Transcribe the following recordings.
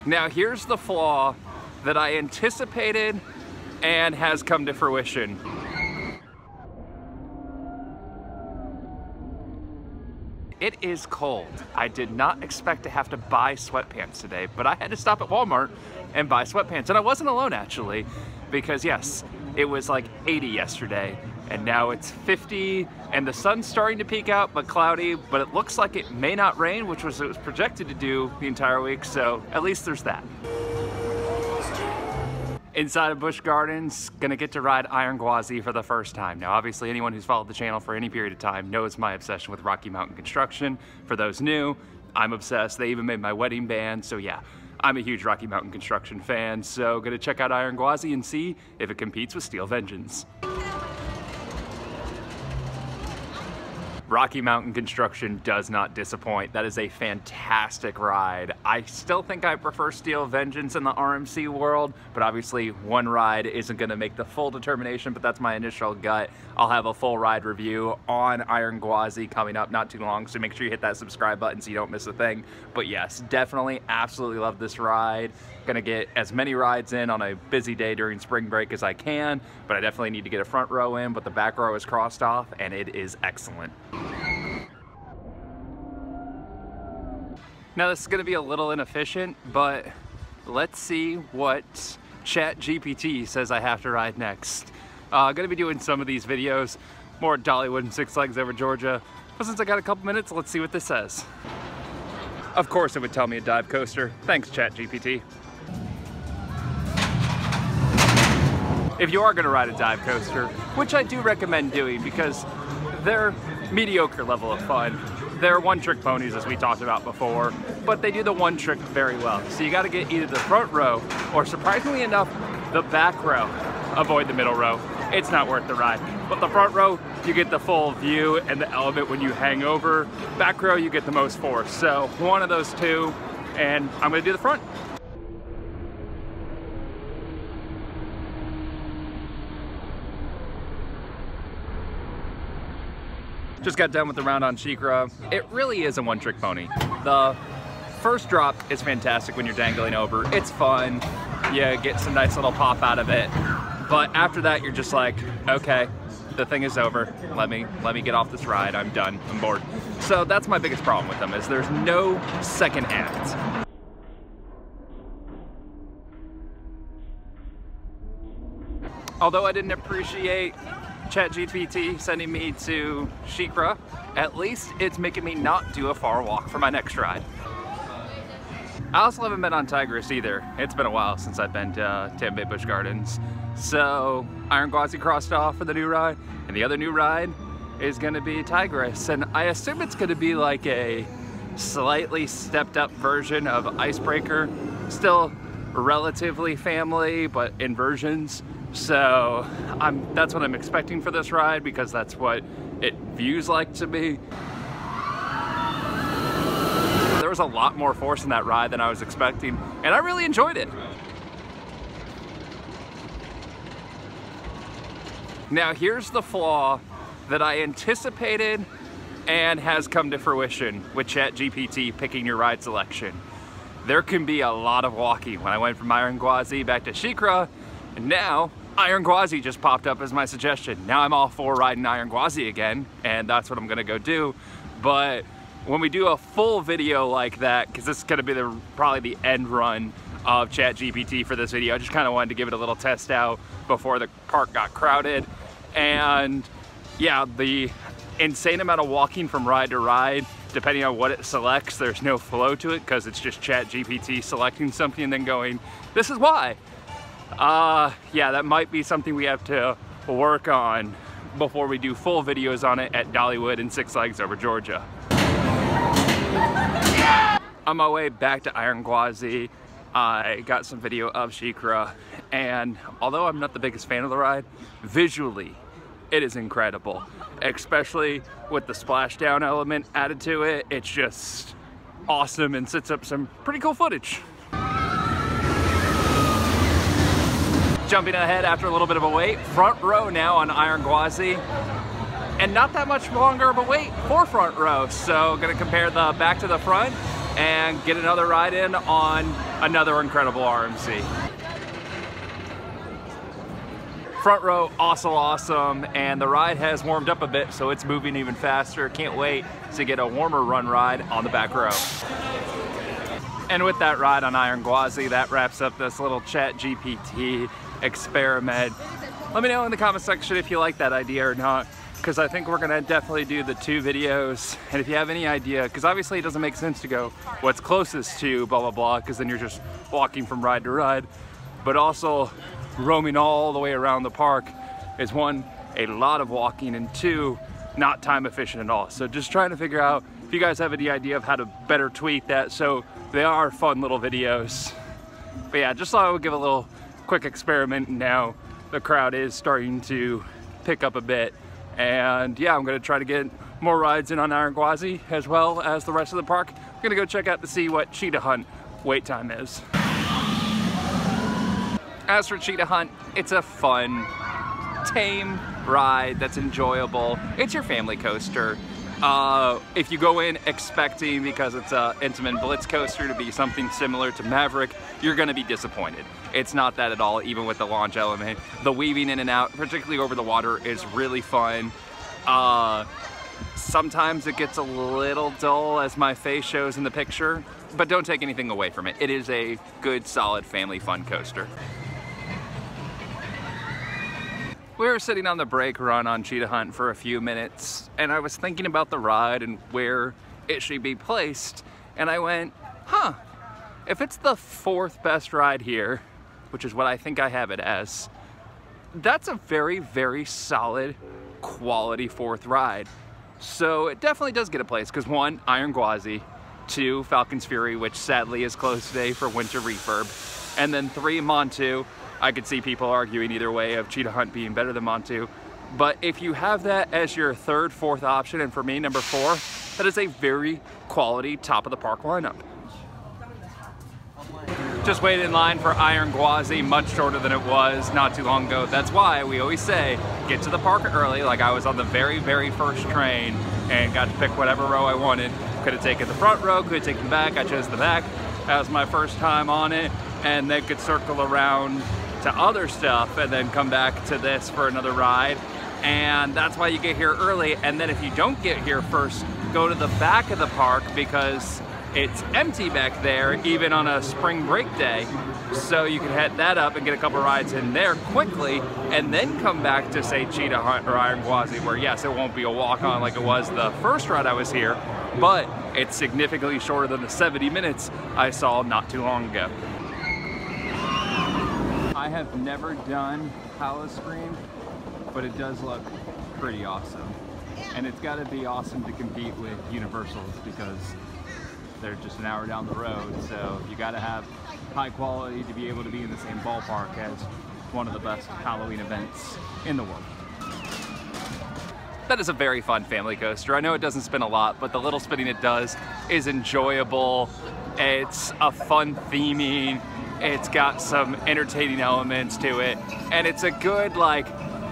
Now here's the flaw that I anticipated and has come to fruition. It is cold. I did not expect to have to buy sweatpants today, but I had to stop at Walmart and buy sweatpants. And I wasn't alone actually, because yes, it was like 80 yesterday and now it's 50 and the sun's starting to peek out but cloudy, but it looks like it may not rain, which was it was projected to do the entire week, so at least there's that. Inside of Busch Gardens, gonna get to ride Iron Gwazi for the first time. Now obviously anyone who's followed the channel for any period of time knows my obsession with Rocky Mountain construction. For those new, I'm obsessed. They even made my wedding band, so yeah, I'm a huge Rocky Mountain construction fan, so gonna check out Iron Gwazi and see if it competes with Steel Vengeance. Rocky Mountain construction does not disappoint. That is a fantastic ride. I still think I prefer Steel Vengeance in the RMC world, but obviously one ride isn't gonna make the full determination, but that's my initial gut. I'll have a full ride review on Iron Gwazi coming up not too long, so make sure you hit that subscribe button so you don't miss a thing. But yes, definitely, absolutely love this ride. Gonna get as many rides in on a busy day during spring break as I can, but I definitely need to get a front row in, but the back row is crossed off and it is excellent. Now this is gonna be a little inefficient, but let's see what ChatGPT says I have to ride next. Gonna be doing some of these videos, more Dollywood and Six Flags Over Georgia, but since I got a couple minutes, let's see what this says. Of course it would tell me a dive coaster. Thanks, ChatGPT. If you are gonna ride a dive coaster, which I do recommend doing because they're mediocre level of fun. They're one-trick ponies, as we talked about before, but they do the one trick very well. So you gotta get either the front row, or surprisingly enough, the back row. Avoid the middle row. It's not worth the ride. But the front row, you get the full view and the element when you hang over. Back row, you get the most force. So one of those two, and I'm gonna do the front. Just got done with the round on SheiKra. It really is a one-trick pony. The first drop is fantastic when you're dangling over. It's fun. You get some nice little pop out of it. But after that, you're just like, okay, the thing is over. Let me get off this ride. I'm done. I'm bored. So that's my biggest problem with them, is there's no second act. Although I didn't appreciate ChatGPT sending me to SheiKra, at least it's making me not do a far walk for my next ride. I also haven't been on Tigress either. It's been a while since I've been to Tampa Bay Busch Gardens. So Iron Gwazi crossed off for the new ride, and the other new ride is gonna be Tigress. And I assume it's gonna be like a slightly stepped up version of Icebreaker. Still relatively family, but in versions. So that's what I'm expecting for this ride, because that's what it views like to me. There was a lot more force in that ride than I was expecting, and I really enjoyed it. Now here's the flaw that I anticipated and has come to fruition with ChatGPT picking your ride selection. There can be a lot of walking. When I went from Iron Gwazi back to SheiKra, and now Iron Gwazi just popped up as my suggestion. Now I'm all for riding Iron Gwazi again, and that's what I'm gonna go do. But when we do a full video like that, because this is gonna be probably the end run of ChatGPT for this video, I just kind of wanted to give it a little test out before the park got crowded. And yeah, the insane amount of walking from ride to ride, depending on what it selects, there's no flow to it because it's just ChatGPT selecting something and then going, this is why. Yeah, that might be something we have to work on before we do full videos on it at Dollywood and Six Flags Over Georgia. On my way back to Iron Gwazi, I got some video of SheiKra, and although I'm not the biggest fan of the ride, visually it is incredible, especially with the splashdown element added to it. It's just awesome and sets up some pretty cool footage. Jumping ahead after a little bit of a wait, front row now on Iron Gwazi, and not that much longer of a wait for front row. So gonna compare the back to the front, and get another ride in on another incredible RMC. Front row, also awesome, and the ride has warmed up a bit, so it's moving even faster. Can't wait to get a warmer run ride on the back row. And with that ride on Iron Gwazi, that wraps up this little ChatGPT experiment. Let me know in the comment section if you like that idea or not, because I think we're gonna definitely do the 2 videos. And if you have any idea, because obviously it doesn't make sense to go what's closest to blah, blah, blah, because then you're just walking from ride to ride, but also roaming all the way around the park is 1, a lot of walking, and 2, not time efficient at all. So just trying to figure out if you guys have any idea of how to better tweak that. So they are fun little videos. But yeah, just thought I would give a little quick experiment. Now the crowd is starting to pick up a bit. And yeah, I'm gonna try to get more rides in on Iron Gwazi as well as the rest of the park. I'm gonna go check out to see what cheetah hunt wait time is. As for cheetah hunt, it's a fun, tame ride that's enjoyable. It's your family coaster. If you go in expecting, because it's a Intamin Blitz coaster, to be something similar to Maverick, you're gonna be disappointed. It's not that at all, even with the launch element. The weaving in and out, particularly over the water, is really fun. Sometimes it gets a little dull, as my face shows in the picture, but don't take anything away from it. It is a good, solid family fun coaster. We were sitting on the brake run on Cheetah Hunt for a few minutes, and I was thinking about the ride and where it should be placed, and I went, huh, if it's the 4th best ride here, which is what I think I have it as, that's a very, very solid, quality 4th ride. So it definitely does get a place, because 1, Iron Gwazi, 2, Falcon's Fury, which sadly is closed today for winter refurb, and then 3, Montu. I could see people arguing either way of Cheetah Hunt being better than Montu. But if you have that as your 3rd, 4th option, and for me, number 4, that is a very quality top of the park lineup. Just waited in line for Iron Gwazi, much shorter than it was not too long ago. That's why we always say, get to the park early. Like, I was on the very, very first train and got to pick whatever row I wanted. Could have taken the front row, could have taken the back. I chose the back. That was my first time on it. And then could circle around to other stuff and then come back to this for another ride. And that's why you get here early. And then if you don't get here first, go to the back of the park, because it's empty back there, even on a spring break day. So you can head that up and get a couple rides in there quickly, and then come back to, say, Cheetah Hunt or Iron Gwazi, where yes, it won't be a walk-on like it was the first ride I was here, but it's significantly shorter than the 70 minutes I saw not too long ago. I have never done Howl-O-Scream, but it does look pretty awesome. And it's got to be awesome to compete with Universals, because they're just an hour down the road, so you got to have high quality to be able to be in the same ballpark as one of the best Halloween events in the world. That is a very fun family coaster. I know it doesn't spin a lot, but the little spinning it does is enjoyable. It's a fun theming. It's got some entertaining elements to it, and it's a good, like,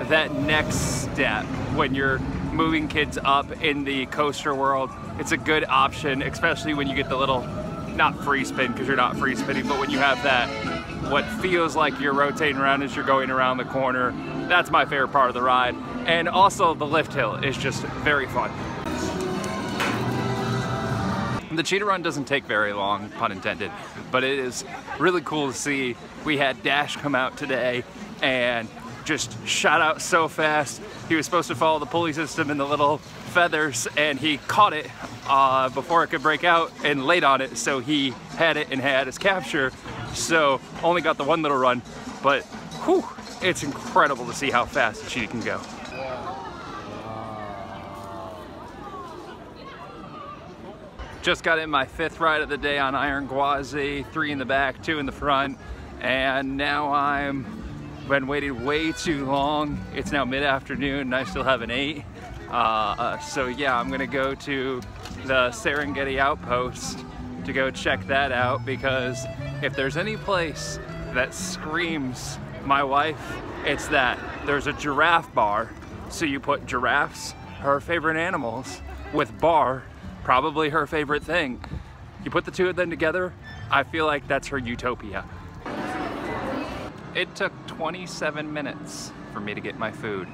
that next step when you're moving kids up in the coaster world. It's a good option, especially when you get the little, not free spin, because you're not free spinning, but when you have that, what feels like you're rotating around as you're going around the corner. That's my favorite part of the ride. And also the lift hill is just very fun. The cheetah run doesn't take very long, pun intended, but it is really cool to see. We had Dash come out today and just shot out so fast. He was supposed to follow the pulley system and the little feathers, and he caught it before it could break out and laid on it, so he had it and had his capture. So only got the one little run, but whew, it's incredible to see how fast the cheetah can go. Just got in my 5th ride of the day on Iron Gwazi, 3 in the back, 2 in the front, and now I'm been waiting way too long. It's now mid-afternoon and I still have an 8. So yeah, I'm gonna go to the Serengeti Outpost to go check that out, because if there's any place that screams my wife, it's that. There's a giraffe bar, so you put giraffes, her favorite animals, with bar, probably her favorite thing. You put the two of them together, I feel like that's her utopia. It took 27 minutes for me to get my food.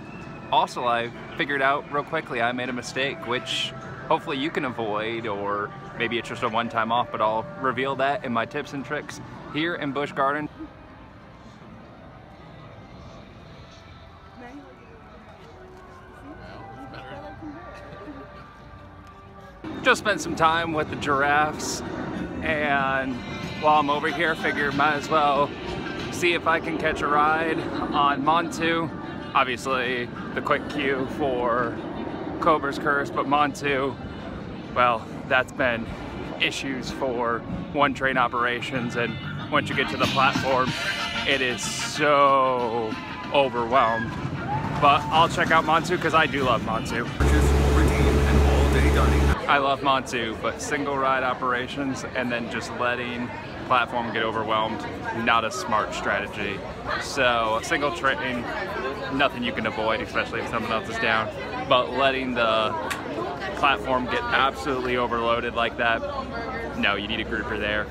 Also, I figured out real quickly I made a mistake, which hopefully you can avoid, or maybe it's just a one-time off, but I'll reveal that in my tips and tricks here in Busch Gardens. Just spent some time with the giraffes, and while I'm over here, figured might as well see if I can catch a ride on Montu. Obviously, the quick queue for Cobra's Curse, but Montu, well, that's been issues for one train operations, and once you get to the platform, it is so overwhelmed. But I'll check out Montu because I do love Montu. I love Montu, but single ride operations and then just letting platform get overwhelmed, not a smart strategy. So single train, nothing you can avoid, especially if someone else is down, but letting the platform get absolutely overloaded like that, no, you need a grouper there.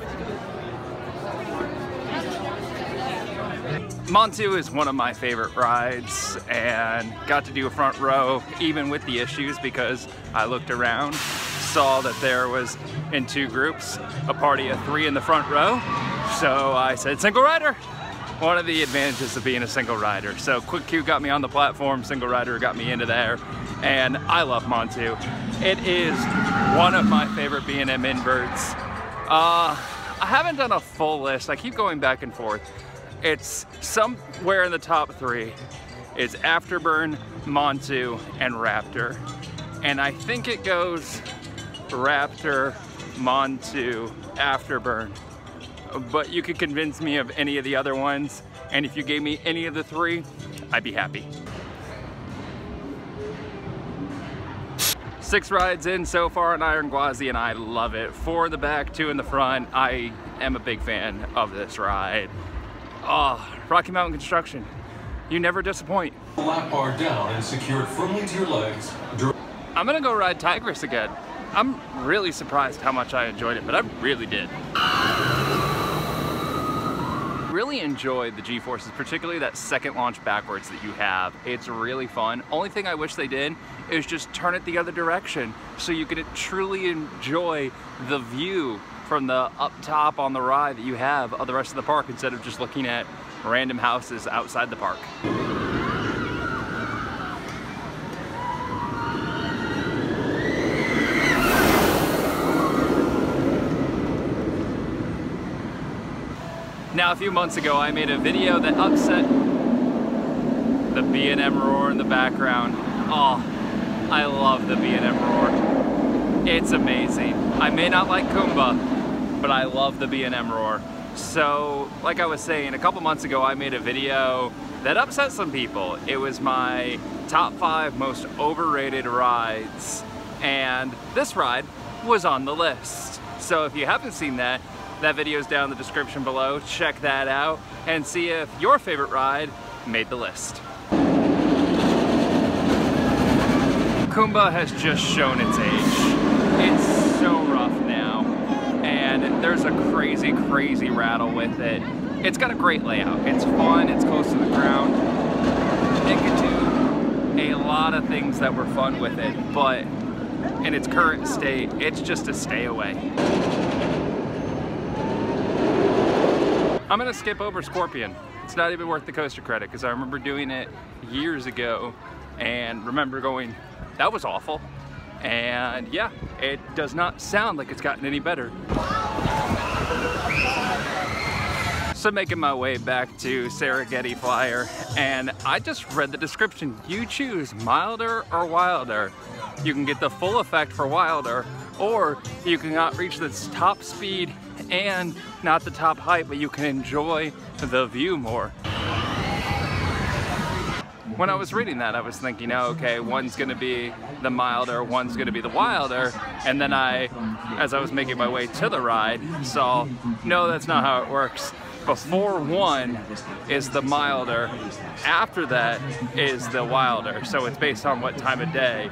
Montu is one of my favorite rides, and got to do a front row even with the issues because I looked around, saw that there was in two groups, a party of 3 in the front row, so I said single rider. One of the advantages of being a single rider. So quick queue got me on the platform, single rider got me into there, and I love Montu. It is one of my favorite B&M inverts. I haven't done a full list, I keep going back and forth. It's somewhere in the top 3. It's Afterburn, Montu, and Raptor. And I think it goes Raptor, Montu, Afterburn. But you could convince me of any of the other ones, and if you gave me any of the 3, I'd be happy. 6 rides in so far on Iron Gwazi, and I love it. 4 in the back, 2 in the front. I am a big fan of this ride. Oh, Rocky Mountain Construction. You never disappoint. Lap bar down and secured firmly to your legs. I'm gonna go ride Tigress again. I'm really surprised how much I enjoyed it, but I really did. Really enjoyed the G-forces, particularly that second launch backwards that you have. It's really fun. Only thing I wish they did is just turn it the other direction so you could truly enjoy the view from the up top on the ride that you have of the rest of the park instead of just looking at random houses outside the park. Now, a few months ago, I made a video that upset the B&M roar in the background. Oh, I love the B&M roar. It's amazing. I may not like Kumba, but I love the B&M roar. So, like I was saying, a couple months ago, I made a video that upset some people. It was my top 5 most overrated rides, and this ride was on the list. So if you haven't seen that, that video is down in the description below. Check that out and see if your favorite ride made the list. Kumba has just shown its age. It's so rough now, and there's a crazy, crazy rattle with it. It's got a great layout. It's fun, it's close to the ground. It can do a lot of things that were fun with it, but in its current state, it's just a stay away. I'm gonna skip over Scorpion. It's not even worth the coaster credit because I remember doing it years ago and remember going, that was awful. And yeah, it does not sound like it's gotten any better. So making my way back to Serengeti Flyer, and I just read the description. You choose milder or wilder. You can get the full effect for wilder, or you cannot reach the top speed and not the top height, but you can enjoy the view more. When I was reading that, I was thinking, oh, okay, one's gonna be the milder, one's gonna be the wilder, and then as I was making my way to the ride, saw, no, that's not how it works. Before one is the milder, after that is the wilder, so it's based on what time of day.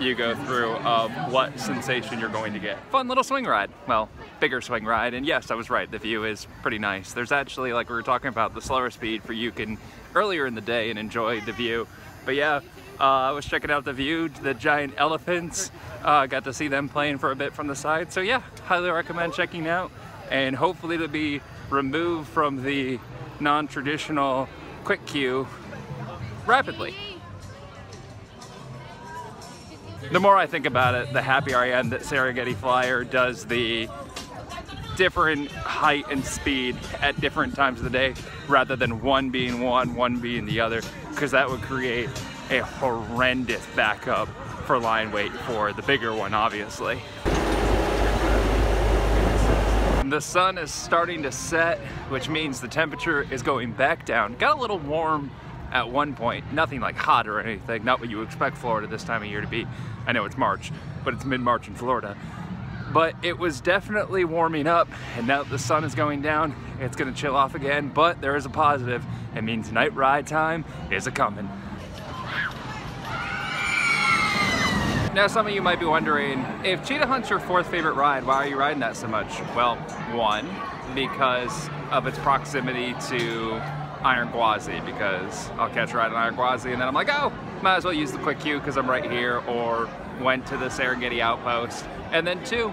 you go through of what sensation you're going to get. Fun little swing ride. Well, bigger swing ride, and yes, I was right, the view is pretty nice. There's actually, like we were talking about, the slower speed for you can earlier in the day and enjoy the view. But yeah, I was checking out the view, the giant elephants, got to see them playing for a bit from the side. So yeah, highly recommend checking out, and hopefully to be removed from the non-traditional quick queue rapidly. The more I think about it, the happier I am that Serengeti Flyer does the different height and speed at different times of the day, rather than one being one being the other, because that would create a horrendous backup for line wait for the bigger one, obviously. The sun is starting to set, which means the temperature is going back down. Got a little warm at one point, nothing like hot or anything, not what you would expect Florida this time of year to be. I know it's March, but it's mid-March in Florida. But it was definitely warming up, and now that the sun is going down, it's gonna chill off again, but there is a positive. It means night ride time is a-coming. Now some of you might be wondering, if Cheetah Hunt's your fourth favorite ride, why are you riding that so much? Well, one, because of its proximity to Iron Gwazi, because I'll catch a ride on Iron Gwazi and then I'm like, oh, might as well use the quick queue because I'm right here, or went to the Serengeti outpost. And then two,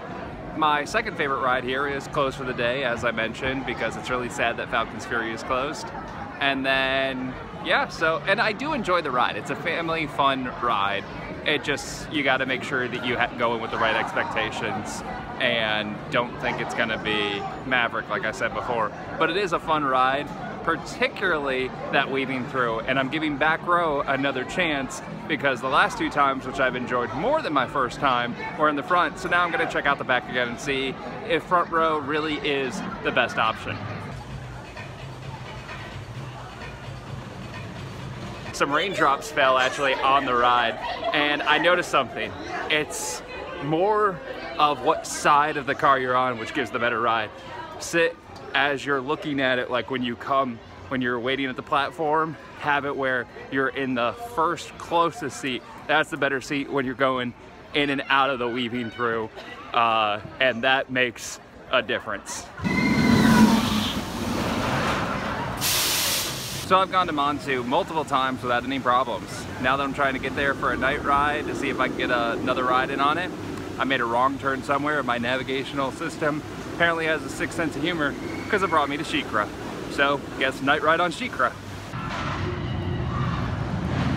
my second favorite ride here is closed for the day, as I mentioned, because it's really sad that Falcon's Fury is closed. And then, yeah, so, and I do enjoy the ride. It's a family fun ride. It just, you gotta make sure that you go in with the right expectations and don't think it's gonna be Maverick, like I said before. But it is a fun ride, particularly that weaving through. And I'm giving back row another chance because the last two times, which I've enjoyed more than my first time, were in the front. So now I'm gonna check out the back again and see if front row really is the best option. Some raindrops fell actually on the ride, and I noticed something. It's more of what side of the car you're on, which gives the better ride. Sit as you're looking at it, like when you're waiting at the platform, have it where you're in the first closest seat. That's the better seat when you're going in and out of the weaving through, and that makes a difference. So I've gone to Montu multiple times without any problems. Now that I'm trying to get there for a night ride to see if I can get another ride in on it, I made a wrong turn somewhere and my navigational system apparently has a sixth sense of humor because it brought me to Shikra. So guess night ride on Shikra.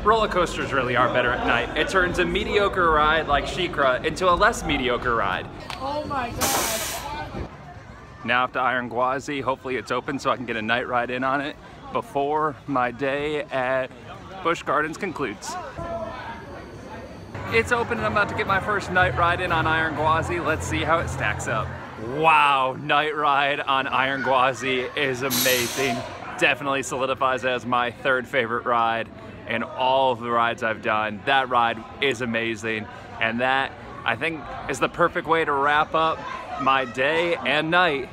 Roller coasters really are better at night. It turns a mediocre ride like Shikra into a less mediocre ride. Oh my God. Now up to Iron Gwazi, hopefully it's open so I can get a night ride in on it before my day at Busch Gardens concludes. It's open and I'm about to get my first night ride in on Iron Gwazi. Let's see how it stacks up. Wow, night ride on Iron Gwazi is amazing. Definitely solidifies as my third favorite ride in all of the rides I've done. That ride is amazing, and that, I think, is the perfect way to wrap up my day and night